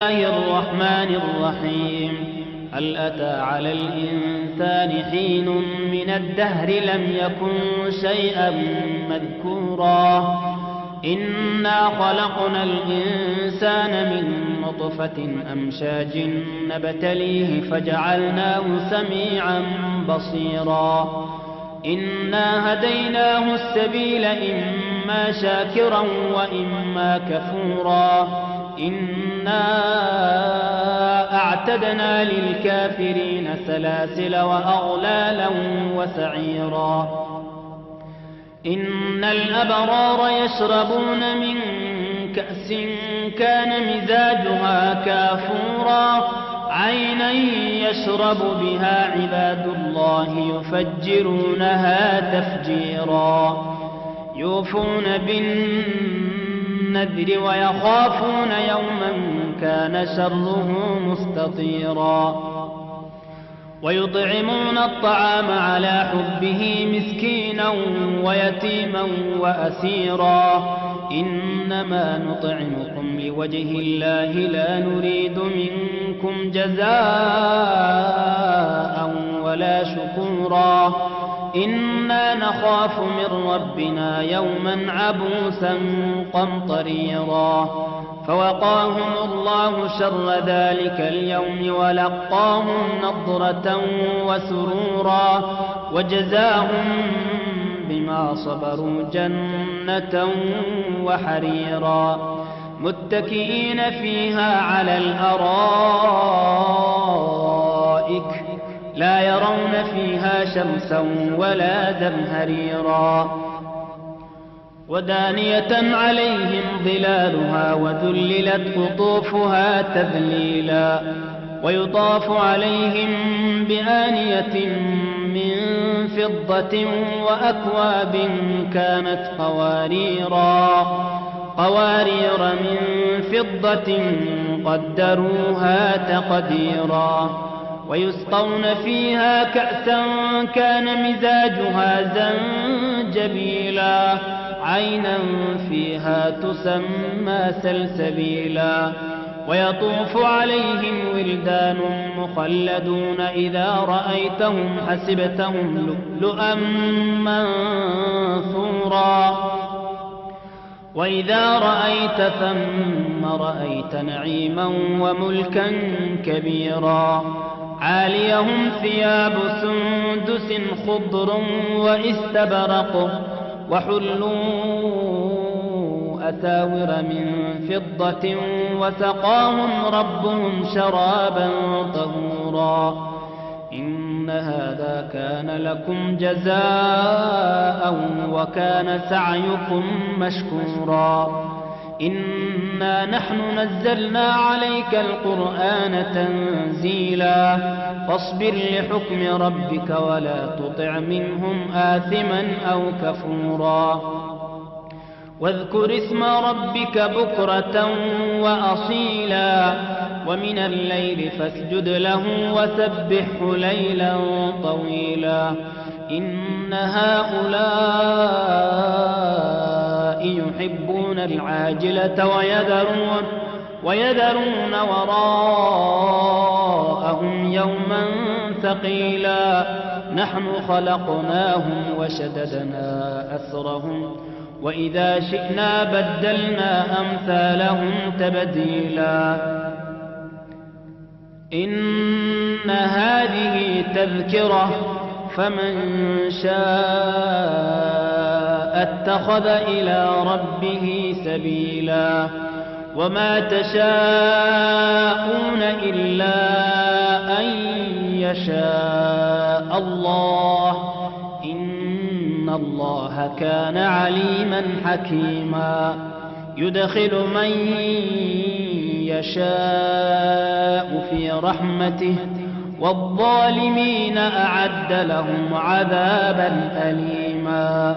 الله الرحمن الرحيم. هل أتى على الإنسان حين من الدهر لم يكن شيئا مذكورا إنا خلقنا الإنسان من نطفة أمشاج نبتليه فجعلناه سميعا بصيرا إنا هديناه السبيل إما شاكرا وإما كفورا إنا أعتدنا للكافرين سلاسل وأغلالا وسعيرا إن الأبرار يشربون من كأس كان مزاجها كافورا عينا يشرب بها عباد الله يفجرونها تفجيرا يوفون بالنذر ويخافون يوما كان شره مستطيرا ويطعمون الطعام على حبه مسكينا ويتيما وأسيرا إنما نطعمكم لوجه الله لا نريد منكم جزاء ولا شكورا إنا نخاف من ربنا يوما عبوسا قمطريرا فوقاهم الله شر ذلك اليوم ولقاهم نضرة وسرورا وجزاهم بما صبروا جنة وحريرا متكئين فيها على الأرائك لا يرون فيها شمسا ولا زمهريرا ودانية عليهم ظلالها وذللت قطوفها تذليلا ويطاف عليهم بآنية من فضة وأكواب كانت قوارير من فضة قدروها تقديرا ويسقون فيها كأسا كان مزاجها زنجبيلا عينا فيها تسمى سلسبيلا ويطوف عليهم ولدان مخلدون إذا رأيتهم حسبتهم لؤلؤا منثورا وإذا رأيت ثم رأيت نعيما وملكا كبيرا عاليهم ثياب سندس خضر واستبرق وحلوا أساور من فضة وسقاهم ربهم شرابا طهورا إن هذا كان لكم جزاء وكان سعيكم مشكورا إنا نحن نزلنا عليك القرآن تنزيلا فاصبر لحكم ربك ولا تطع منهم آثما أو كفورا واذكر اسم ربك بكرة وأصيلا ومن الليل فاسجد له وسبحه ليلا طويلا إن هؤلاء يحبون العاجلة ويذرون وراءهم يوما ثقيلا نحن خلقناهم وشددنا أسرهم وإذا شئنا بدلنا أمثالهم تبديلا إن هذه تذكرة فمن شاء اتخذ إلى ربه سبيلا وما تشاءون إلا أن يشاء الله إن الله كان عليما حكيما يدخل من يشاء في رحمته والظالمين أعد لهم عذابا أليما